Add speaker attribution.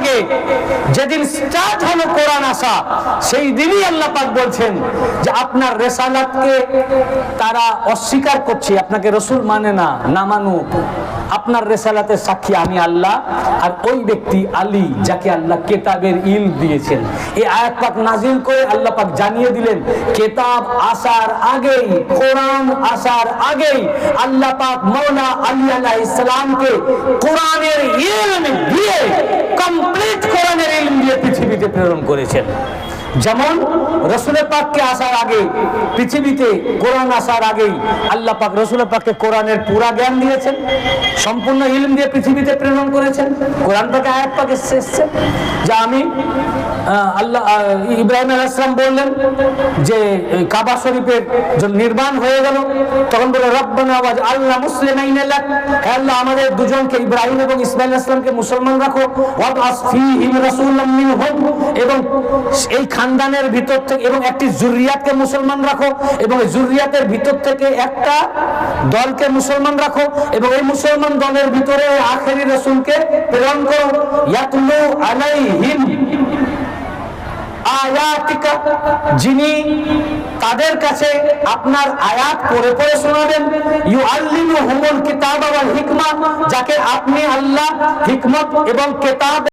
Speaker 1: আগে যেদিন স্টার্ট হলো কোরআন আসা, সেই দিনই আল্লাহ পাক বলছেন যে আপনার রিসালাতকে তারা অস্বীকার করছে, আপনাকে রাসূল মানে না, না মানুক। আপনার রিসালাতের সাক্ষী আমি আল্লাহ আর ওই ব্যক্তি আলী যাকে আল্লাহ কিতাবের ইলম দিয়েছেন। এই আয়াত পাক নাজিল করে আল্লাহ পাক জানিয়ে দিলেন কিতাব আসার আগেই, কোরআন আসার আগেই আল্লাহ পাক মাওলা আলী আলাইহিস সালামকে কোরআনের ইলম দিয়ে, কমপ্লিট কোরআনের ইলম দিয়ে পৃথিবীতে প্রেরণ করেছেন। যেমন রাসূলের পাককে আসার আগে পৃথিবীতে, কোরআন আসার আগেই আল্লাহ পাক রাসূলের পাককে কোরআনের পুরা জ্ঞান দিয়েছেন, সম্পূর্ণ ইলম দিয়ে পৃথিবীতে প্রেরণ করেছেন। কোরআন থেকে আয়াত পাক এসেছে যে আমি আল্লাহ ইব্রাহিম আলাইহিস সালাম বললেন যে কাবা শরীফের যখন নির্মাণ হয়ে গেল তখন বলে রব্বানা ওয়াজআলনা মুসলিমাইনা লাক, হে আল্লাহ আমাদের দুজনকে ইব্রাহিম এবং ইসমাঈল আলাইহিস সালামকে মুসলমান রাখো, ওয়াবআস ফীহিম রাসূলাম মিনহুম, এবং এই খানদানের ভিতর থেকে এবং একটি যুররিয়াতকে মুসলমান রাখো, এবং এই যুররিয়াতের ভিতর থেকে একটা দলকে মুসলমান রাখো, এবং এই মুসলমান দলের ভিতরে আখেরি রাসূলকে প্রেরণ করো, ইয়াতলু আলাইহিম আয়াতিকা, যিনি তাদের কাছে আপনার আয়াত পড়ে পড়ে শোনাবেন, ইউআল্লিমুহুমুল কিতাবা ওয়াল হিকমা, যাকে আপনি আল্লাহ হিকমত এবং কিতাব